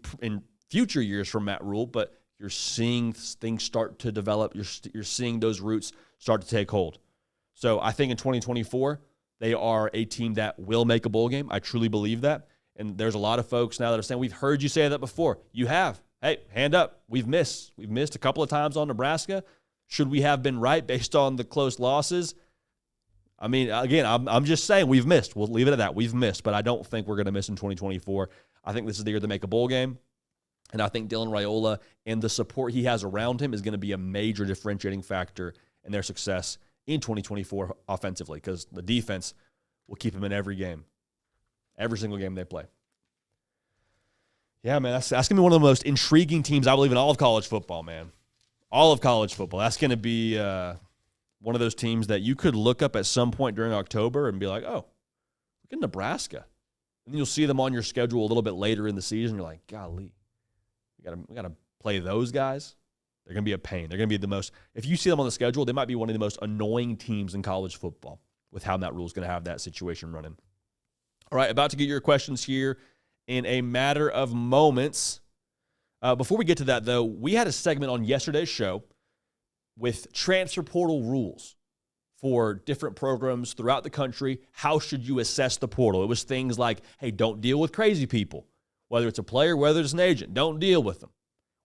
A: future years from Matt Rule, but you're seeing things start to develop. You're seeing those roots start to take hold. So I think in 2024, they are a team that will make a bowl game. I truly believe that. And there's a lot of folks now that are saying, we've heard you say that before. You have. Hey, hand up. We've missed. We've missed a couple of times on Nebraska. Should we have been right based on the close losses? I mean, again, I'm just saying we've missed. We'll leave it at that. We've missed, but I don't think we're going to miss in 2024. I think this is the year to make a bowl game. And I think Dylan Raiola and the support he has around him is going to be a major differentiating factor in their success in 2024 offensively, because the defense will keep him in every game, every single game they play. Yeah, man, that's going to be one of the most intriguing teams, I believe, in all of college football, man. All of college football. That's going to be one of those teams that you could look up at some point during October and be like, oh, look at Nebraska. And then you'll see them on your schedule a little bit later in the season. You're like, golly, we got to play those guys. They're going to be a pain. They're going to be the most – if you see them on the schedule, they might be one of the most annoying teams in college football with how Matt Rule is going to have that situation running. All right, about to get your questions here in a matter of moments. Before we get to that, though, we had a segment on yesterday's show with transfer portal rules for different programs throughout the country. How should you assess the portal? It was things like, hey, don't deal with crazy people. Whether it's a player, whether it's an agent, don't deal with them.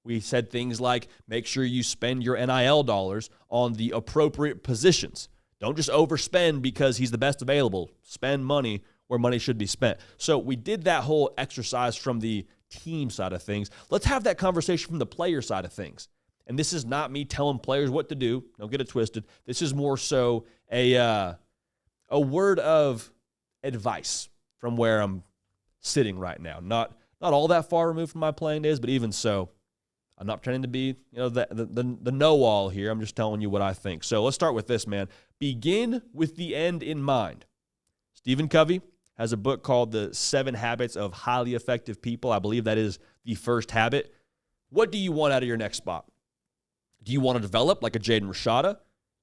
A: We said things like, make sure you spend your NIL dollars on the appropriate positions. Don't just overspend because he's the best available. Spend money where money should be spent. So we did that whole exercise from the team side of things. Let's have that conversation from the player side of things. And this is not me telling players what to do. Don't get it twisted. This is more so a word of advice from where I'm sitting right now. Not all that far removed from my playing days, but even so, I'm not pretending to be the know-all here. I'm just telling you what I think. So let's start with this, man. Begin with the end in mind. Stephen Covey has a book called The 7 Habits of Highly Effective People. I believe that is the first habit. What do you want out of your next spot? Do you want to develop like a Jaden Rashada?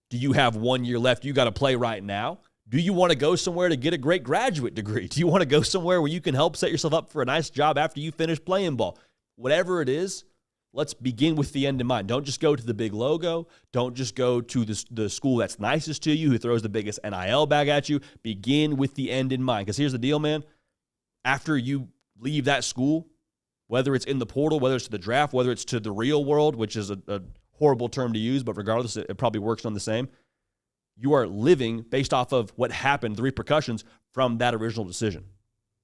A: Do you have 1 year left you got to play right now? Do you want to go somewhere to get a great graduate degree? Do you want to go somewhere where you can help set yourself up for a nice job after you finish playing ball? Whatever it is, let's begin with the end in mind. Don't just go to the big logo. Don't just go to the school that's nicest to you, who throws the biggest NIL bag at you. Begin with the end in mind. Because here's the deal, man. After you leave that school, whether it's in the portal, whether it's to the draft, whether it's to the real world, which is a horrible term to use, but regardless, it probably works on the same. You are living based off of what happened, the repercussions from that original decision.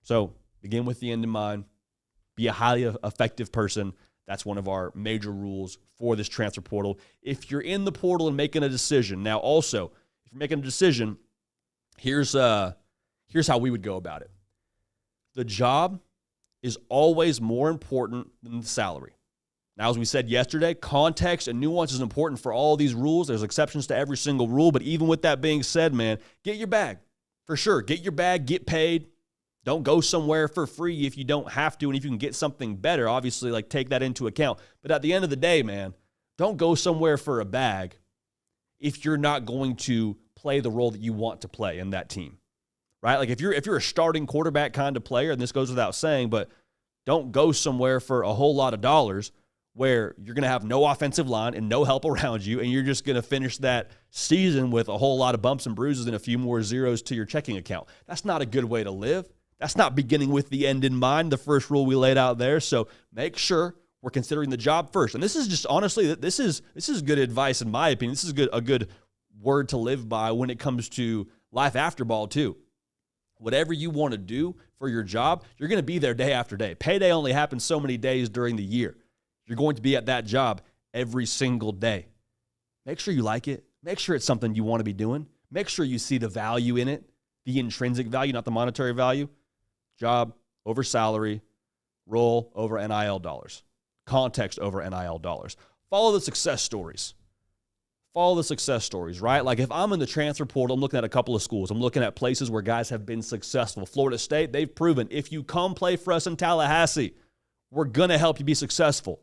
A: So begin with the end in mind. Be a highly effective person. That's one of our major rules for this transfer portal. If you're in the portal and making a decision, now also, if you're making a decision, here's how we would go about it. The job is always more important than the salary. Now, as we said yesterday, context and nuance is important for all these rules. There's exceptions to every single rule, but even with that being said, man, get your bag. For sure, get your bag, get paid. Don't go somewhere for free if you don't have to, and if you can get something better, obviously, like, take that into account. But at the end of the day, man, don't go somewhere for a bag if you're not going to play the role that you want to play in that team, right? Like, if you're a starting quarterback kind of player, and this goes without saying, but don't go somewhere for a whole lot of dollars where you're going to have no offensive line and no help around you, and you're just going to finish that season with a whole lot of bumps and bruises and a few more zeros to your checking account. That's not a good way to live. That's not beginning with the end in mind, the first rule we laid out there. So make sure we're considering the job first. And this is just, honestly, this is good advice in my opinion. This is a good word to live by when it comes to life after ball too. Whatever you want to do for your job, you're going to be there day after day. Payday only happens so many days during the year. You're going to be at that job every single day. Make sure you like it. Make sure it's something you want to be doing. Make sure you see the value in it, the intrinsic value, not the monetary value. Job over salary, role over NIL dollars, context over NIL dollars. Follow the success stories. Follow the success stories, right? Like, if I'm in the transfer portal, I'm looking at a couple of schools. I'm looking at places where guys have been successful. Florida State, they've proven if you come play for us in Tallahassee, we're going to help you be successful.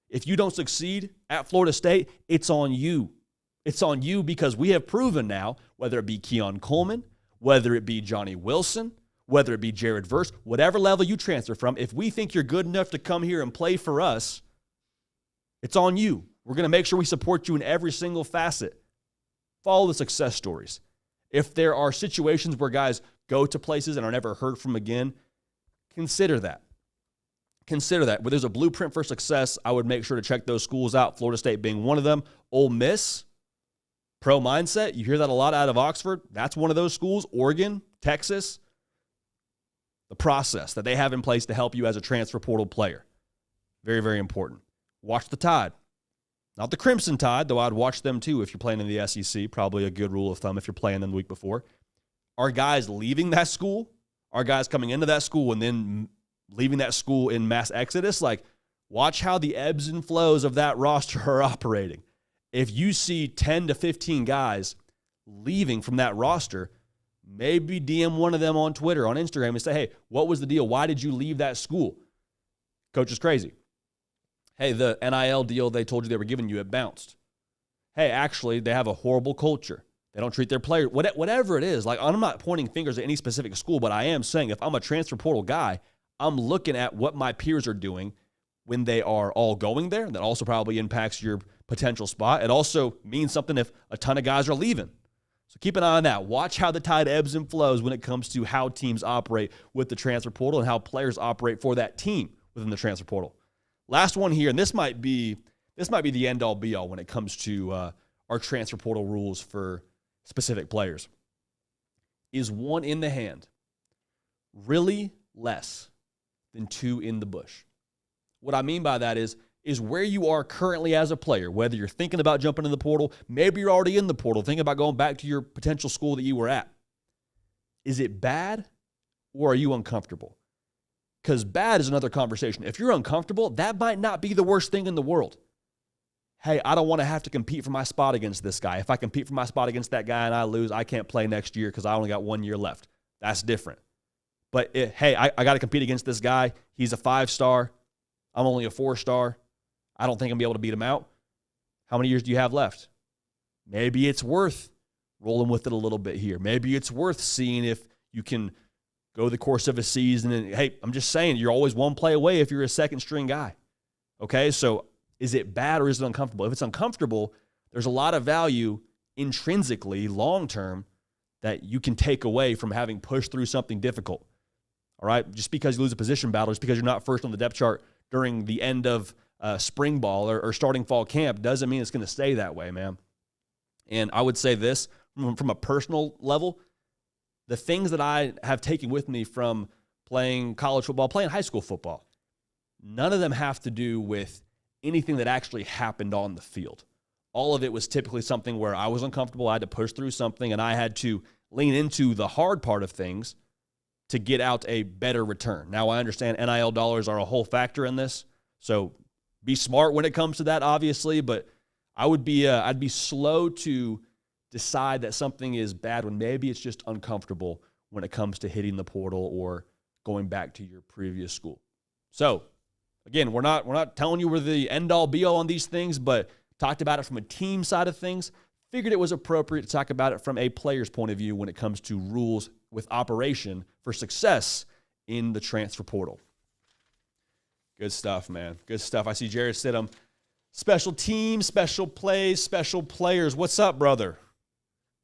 A: If you don't succeed at Florida State, it's on you. It's on you because we have proven now, whether it be Keon Coleman, whether it be Johnny Wilson, whether it be Jared Verse, whatever level you transfer from, if we think you're good enough to come here and play for us, it's on you. We're going to make sure we support you in every single facet. Follow the success stories. If there are situations where guys go to places and are never heard from again, consider that. Consider that. Where there's a blueprint for success, I would make sure to check those schools out, Florida State being one of them. Ole Miss, pro mindset. You hear that a lot out of Oxford. That's one of those schools. Oregon, Texas. The process that they have in place to help you as a transfer portal player. Very, very important. Watch the Tide. Not the Crimson Tide, though I'd watch them too if you're playing in the SEC. Probably a good rule of thumb if you're playing them the week before. Are guys leaving that school? Are guys coming into that school and then leaving that school in mass exodus? Like, watch how the ebbs and flows of that roster are operating. If you see 10 to 15 guys leaving from that roster, maybe DM one of them on Twitter, on Instagram, and say, hey, what was the deal? Why did you leave that school? Coach is crazy. Hey, the NIL deal they told you they were giving you, it bounced. Hey, actually, they have a horrible culture. They don't treat their players, whatever it is. Like, I'm not pointing fingers at any specific school, but I am saying if I'm a transfer portal guy, I'm looking at what my peers are doing when they are all going there. That also probably impacts your potential spot. It also means something if a ton of guys are leaving. So keep an eye on that. Watch how the tide ebbs and flows when it comes to how teams operate with the transfer portal and how players operate for that team within the transfer portal. Last one here, and this might be the end-all be-all when it comes to our transfer portal rules for specific players. Is one in the hand really less than two in the bush? What I mean by that is where you are currently as a player, whether you're thinking about jumping in the portal, maybe you're already in the portal, thinking about going back to your potential school that you were at. Is it bad or are you uncomfortable? Because bad is another conversation. If you're uncomfortable, that might not be the worst thing in the world. Hey, I don't want to have to compete for my spot against this guy. If I compete for my spot against that guy and I lose, I can't play next year because I only got 1 year left. That's different. But, hey, I got to compete against this guy. He's a 5-star. I'm only a 4-star. I don't think I'm going to be able to beat him out. How many years do you have left? Maybe it's worth rolling with it a little bit here. Maybe it's worth seeing if you can go the course of a season. And, hey, I'm just saying, you're always one play away if you're a second-string guy. Okay, so is it bad or is it uncomfortable? If it's uncomfortable, there's a lot of value intrinsically, long-term, that you can take away from having pushed through something difficult. All right, just because you lose a position battle, just because you're not first on the depth chart during the end of spring ball or starting fall camp doesn't mean it's going to stay that way, man. And I would say this, from a personal level, the things that I have taken with me from playing college football, playing high school football, none of them have to do with anything that actually happened on the field. All of it was typically something where I was uncomfortable, I had to push through something, and I had to lean into the hard part of things to get out a better return. Now, I understand NIL dollars are a whole factor in this, so be smart when it comes to that, obviously, but I'd be slow to decide that something is bad when maybe it's just uncomfortable when it comes to hitting the portal or going back to your previous school. So, again, we're not telling you we're the end-all, be-all on these things, but talked about it from a team side of things. Figured it was appropriate to talk about it from a player's point of view when it comes to rules with operation for success in the transfer portal. Good stuff, man. Good stuff. I see Jared Stidham. Special teams, special plays, special players. What's up, brother?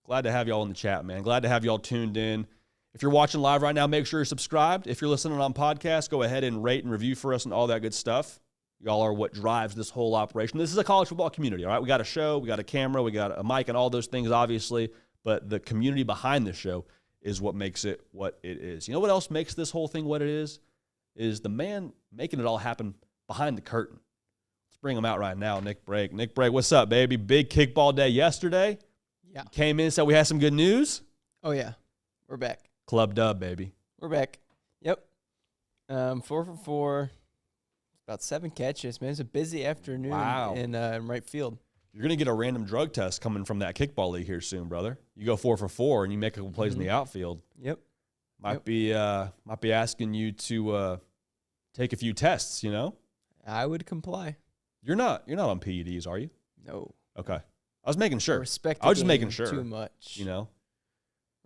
A: Glad to have y'all in the chat, man. Glad to have y'all tuned in. If you're watching live right now, make sure you're subscribed. If you're listening on podcast, go ahead and rate and review for us and all that good stuff. Y'all are what drives this whole operation. This is a college football community, all right? We got a show, we got a camera, we got a mic and all those things, obviously, but the community behind the show is what makes it what it is. You know what else makes this whole thing what it is the man making it all happen behind the curtain. Let's bring him out right now, Nick Brake. Nick Brake, what's up, baby? Big kickball day yesterday.
B: Yeah.
A: You came in, said we had some good news.
B: Oh, yeah. We're back.
A: Club dub, baby.
B: We're back. Yep. 4 for 4. About 7 catches, man. It's a busy afternoon in right field. You're
A: going to get a random drug test coming from that kickball league here soon, brother. You go 4 for 4 and you make a couple plays in the outfield.
B: Yep.
A: Might be asking you to take a few tests, you know?
B: I would comply.
A: You're not on PEDs, are you?
B: No.
A: Okay. I was making sure.
B: I respect
A: I was just making sure.
B: Too much.
A: You know?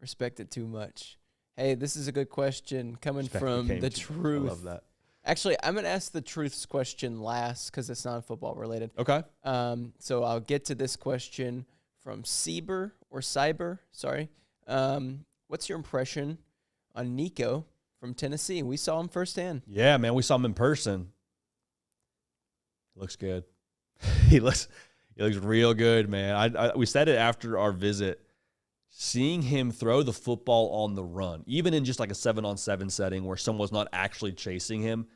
B: Respect it too much. Hey, this is a good question coming from the Truth.
A: I love that.
B: Actually, I'm going to ask the Truth's question last because it's not football related.
A: Okay.
B: So I'll get to this question from Cyber. Sorry. What's your impression on Nico from Tennessee? We saw him firsthand.
A: Yeah, man, we saw him in person. Looks good. He looks real good, man. We said it after our visit. Seeing him throw the football on the run, even in just like a 7-on-7 setting where someone's not actually chasing him,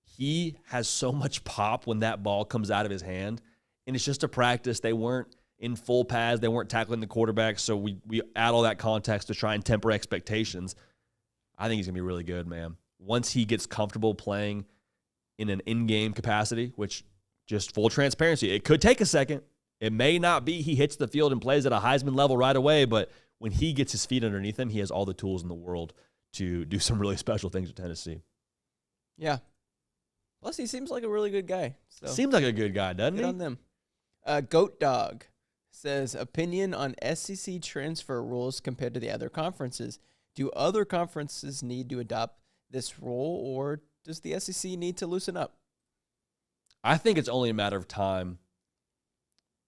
A: he has so much pop when that ball comes out of his hand. And it's just a practice. They weren't in full pads. They weren't tackling the quarterback. So we add all that context to try and temper expectations. I think he's going to be really good, man. Once he gets comfortable playing in an in-game capacity, which just full transparency, it could take a second. It may not be he hits the field and plays at a Heisman level right away, but when he gets his feet underneath him, he has all the tools in the world to do some really special things at Tennessee.
B: Yeah. Plus, he seems like a really good guy. So.
A: Seems like a good guy, doesn't he?
B: Good on them. Goat Dog says, opinion on SEC transfer rules compared to the other conferences. Do other conferences need to adopt this rule, or does the SEC need to loosen up?
A: I think it's only a matter of time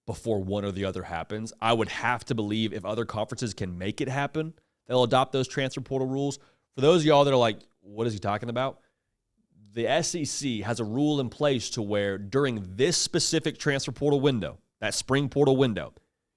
A: before one or the other happens. I would have to believe if other conferences can make it happen, they'll adopt those transfer portal rules. For those of y'all that are like, what is he talking about? The SEC has a rule in place to where during this specific transfer portal window, that spring portal window,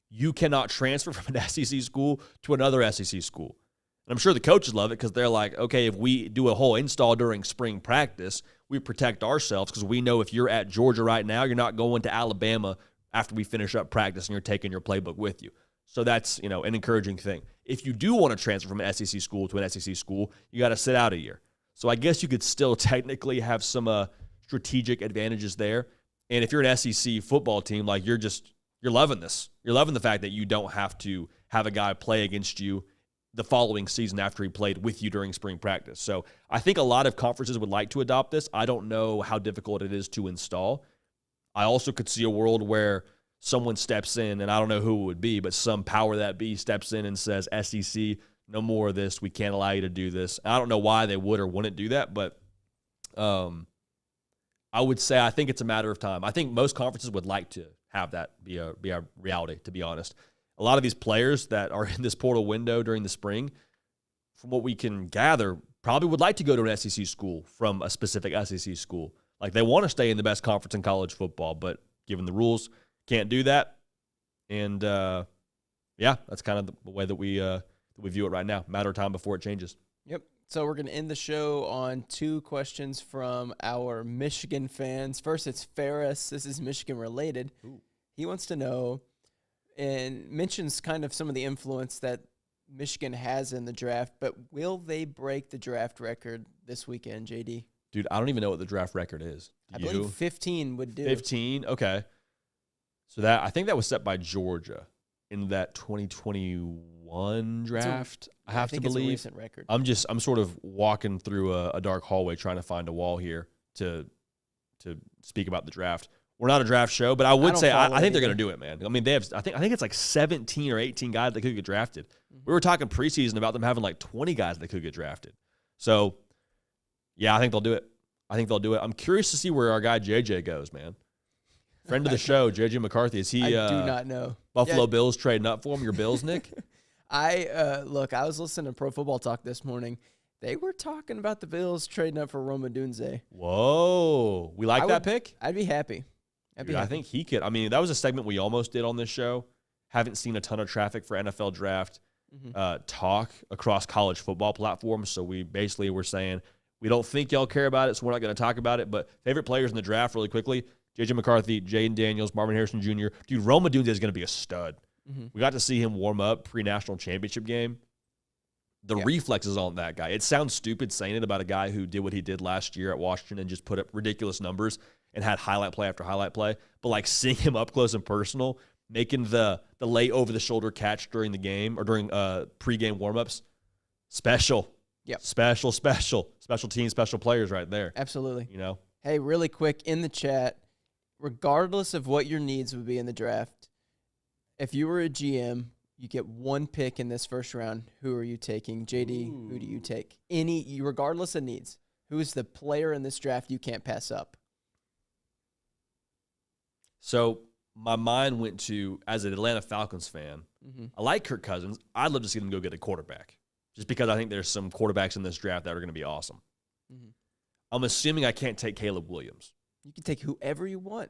A: you cannot transfer from an SEC school to another SEC school. And I'm sure the coaches love it because they're like, okay, if we do a whole install during spring practice, we protect ourselves because we know if you're at Georgia right now, you're not going to Alabama after we finish up practice and you're taking your playbook with you. So that's, an encouraging thing. If you do want to transfer from an SEC school to an SEC school, you got to sit out a year. So I guess you could still technically have some strategic advantages there. And if you're an SEC football team, like you're loving this. You're loving the fact that you don't have to have a guy play against you the following season after he played with you during spring practice. So I think a lot of conferences would like to adopt this. I don't know how difficult it is to install. I also could see a world where someone steps in, and I don't know who it would be, but some power that be steps in and says, SEC, no more of this. We can't allow you to do this. I don't know why they would or wouldn't do that, but I would say I think it's a matter of time. I think most conferences would like to have that be a reality, to be honest. A lot of these players that are in this portal window during the spring, from what we can gather, probably would like to go to an SEC school from a specific SEC school. Like they want to stay in the best conference in college football, but given the rules, can't do that. And that's kind of the way that we view it right now. Matter of time before it changes.
B: Yep. So we're going to end the show on 2 questions from our Michigan fans. First, it's Ferris. This is Michigan related.
A: Ooh.
B: He wants to know and mentions kind of some of the influence that Michigan has in the draft, but will they break the draft record this weekend, JD?
A: Dude, I don't even know what the draft record is.
B: I believe 15 would do.
A: 15? Okay. So I think that was set by Georgia in that 2021 draft. I have to believe.
B: It's a recent record.
A: I'm sort of walking through a dark hallway trying to find a wall here to speak about the draft. We're not a draft show, but I would say I think they're going to do it, man. I mean, I think it's like 17 or 18 guys that could get drafted. Mm-hmm. We were talking preseason about them having like 20 guys that could get drafted. So, yeah, I think they'll do it. I'm curious to see where our guy JJ goes, man. Friend of the show, JJ McCarthy. Is he?
B: I do not know.
A: Buffalo Bills trading up for him. Your Bills, Nick?
B: I was listening to Pro Football Talk this morning. They were talking about the Bills trading up for Roma Dunze.
A: Whoa, we like that pick.
B: I'd be happy.
A: I think he could. I mean, that was a segment we almost did on this show. Haven't seen a ton of traffic for NFL draft talk across college football platforms. So we basically were saying we don't think y'all care about it, so we're not going to talk about it. But favorite players in the draft, really quickly: J.J. McCarthy, Jaden Daniels, Marvin Harrison Jr. Dude, Roma Dunze is going to be a stud. Mm-hmm. We got to see him warm up pre-national championship game. The reflexes on that guy. It sounds stupid saying it about a guy who did what he did last year at Washington and just put up ridiculous numbers and had highlight play after highlight play. But like seeing him up close and personal, making the lay over the shoulder catch during the game or during pregame warmups, special. Yep. Special team, special players right there.
B: Absolutely.
A: You know.
B: Hey, really quick in the chat, regardless of what your needs would be in the draft, if you were a GM, You get one pick in this first round. Who are you taking? JD, who do you take? Regardless of needs. Who is the player in this draft you can't pass up?
A: So my mind went to, as an Atlanta Falcons fan, I like Kirk Cousins. I'd love to see them go get a quarterback, just because I think there's some quarterbacks in this draft that are going to be awesome. I'm assuming I can't take Caleb Williams.
B: You can take whoever you want.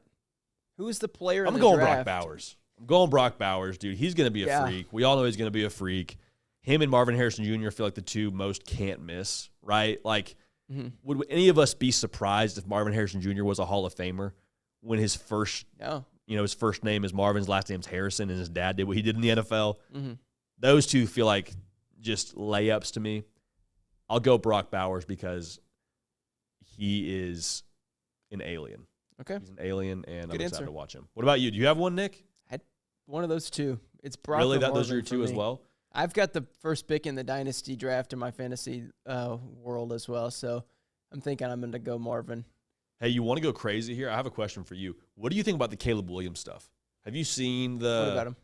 B: Who is the player in the
A: draft?
B: draft?
A: I'm going Brock Bowers, dude. He's going to be a freak. We all know he's going to be a freak. Him and Marvin Harrison Jr. feel like the two most can't miss, right? Like, would any of us be surprised if Marvin Harrison Jr. was a Hall of Famer when his first, his first name is Marvin, his last name's Harrison, and his dad did what he did in the NFL? Those two feel like just layups to me. I'll go Brock Bowers because he is an alien.
B: Okay.
A: He's an alien, and
B: Good
A: I'm excited
B: answer.
A: to watch him. What about you? Do you have one, Nick?
B: One of those two. It's Brock.
A: Really?
B: Or
A: Those are your
B: Marvin
A: two
B: for
A: as
B: me.
A: well?
B: I've got the first pick in the dynasty draft in my fantasy world as well, so I'm thinking I'm going to go Marvin.
A: Hey, you want to go crazy here? I have a question for you. What do you think about the Caleb Williams stuff? Have you seen the...
B: What about him?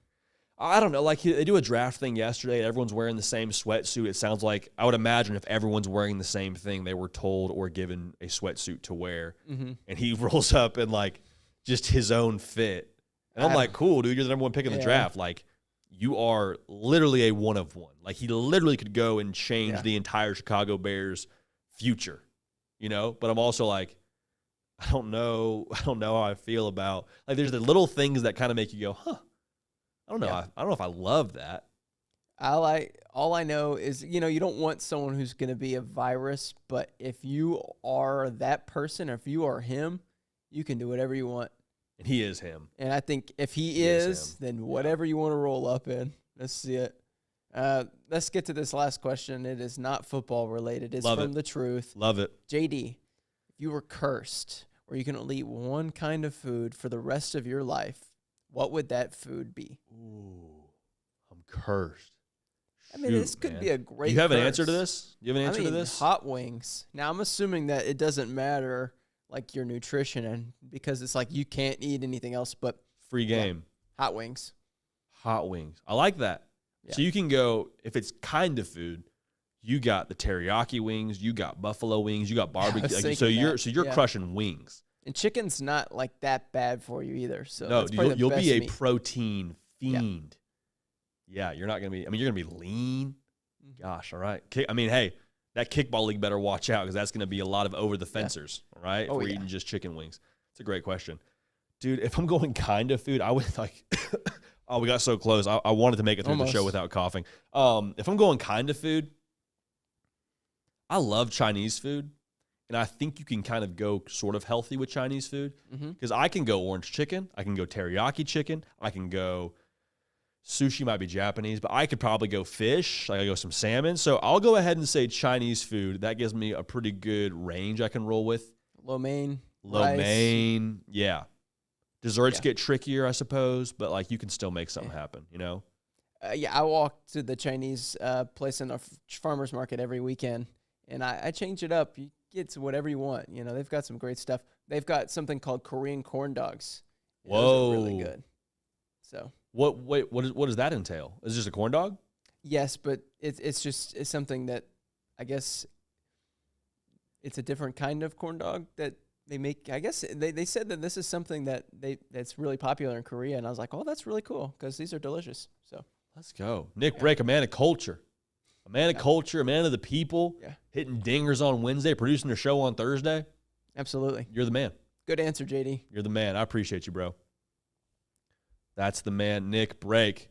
A: I don't know. Like, they do a draft thing yesterday. Everyone's wearing the same sweatsuit. It sounds like, I would imagine if everyone's wearing the same thing, they were told or given a sweatsuit to wear. And he rolls up in, like, just his own fit. And I'm like, cool, dude. You're the number one pick in the draft. Like, you are literally a one of one. Like, he literally could go and change the entire Chicago Bears future, But I'm also like, I don't know how I feel about, like, there's the little things that kind of make you go, huh. I don't know. I don't know if I love that.
B: All I know is, you don't want someone who's going to be a virus, but if you are that person, or if you are him, you can do whatever you want.
A: And he is him.
B: And I think if he is then whatever you want to roll up in. Let's see it. Let's get to this last question. It is not football related. It's from The Truth.
A: Love it.
B: JD, if you were cursed, or you can only eat one kind of food for the rest of your life, what would that food be?
A: Ooh, I'm cursed.
B: I mean, this could be a great
A: You have an
B: curse.
A: answer to this? You have an answer to this?
B: Hot wings. Now, I'm assuming that it doesn't matter, like, your nutrition, and because it's like you can't eat anything else but
A: free game.
B: Hot wings.
A: Hot wings. I like that. Yeah. So you can go, if it's kind of food, you got the teriyaki wings, you got buffalo wings, you got barbecue. So you're crushing wings. And
B: chicken's not like that bad for you either. So
A: no, you'll be a protein fiend. Yeah, you're not gonna be. I mean, you're gonna be lean. Gosh, all right. Hey, that kickball league better watch out, because that's gonna be a lot of over the fencers. All right, if we're eating just chicken wings. It's a great question, dude. If I'm going kind of food, I would like. Oh, we got so close. I wanted to make it through the show without coughing. If I'm going kind of food, I love Chinese food. And I think you can kind of go sort of healthy with Chinese food, because I can go orange chicken. I can go teriyaki chicken. I can go sushi, might be Japanese, but I could probably go fish. I could go some salmon. So I'll go ahead and say Chinese food. That gives me a pretty good range I can roll with.
B: Lo mein.
A: Yeah. Desserts get trickier, I suppose, but like you can still make something happen,
B: I walk to the Chinese place in a farmer's market every weekend, and I change it up. You get to whatever you want. They've got some great stuff. They've got something called Korean corn dogs.
A: Whoa.
B: Those are really good. So
A: what does that entail? Is it just a corn dog?
B: Yes, but it's something that I guess it's a different kind of corn dog that they make. I guess they said that this is something that's really popular in Korea, and I was like, oh, that's really cool, because these are delicious. So
A: let's go. Nick Brake, a man of culture. A man of culture, a man of the people, hitting dingers on Wednesday, producing a show on Thursday.
B: Absolutely.
A: You're the man.
B: Good answer, JD.
A: You're the man. I appreciate you, bro. That's the man, Nick Brake,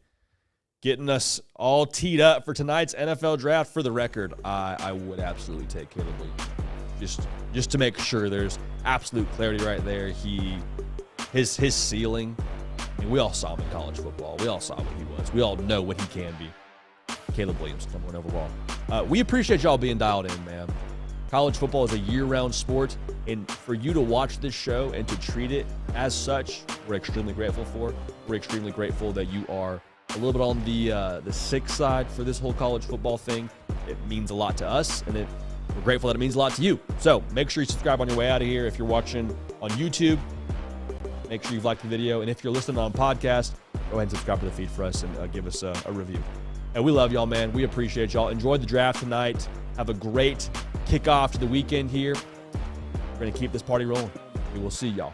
A: getting us all teed up for tonight's NFL draft. For the record, I would absolutely take Caleb Williams. Just to make sure there's absolute clarity right there. His ceiling, I mean, we all saw him in college football. We all saw what he was. We all know what he can be. Caleb Williams, number one overall. We appreciate y'all being dialed in, man. College football is a year-round sport, and for you to watch this show and to treat it as such, we're extremely grateful for. We're extremely grateful that you are a little bit on the sick side for this whole college football thing. It means a lot to us, and we're grateful that it means a lot to you. So make sure you subscribe on your way out of here. If you're watching on YouTube, make sure you've liked the video, and if you're listening on podcast, go ahead and subscribe to the feed for us and give us a review. And we love y'all, man. We appreciate y'all. Enjoy the draft tonight. Have a great kickoff to the weekend here. We're going to keep this party rolling. We will see y'all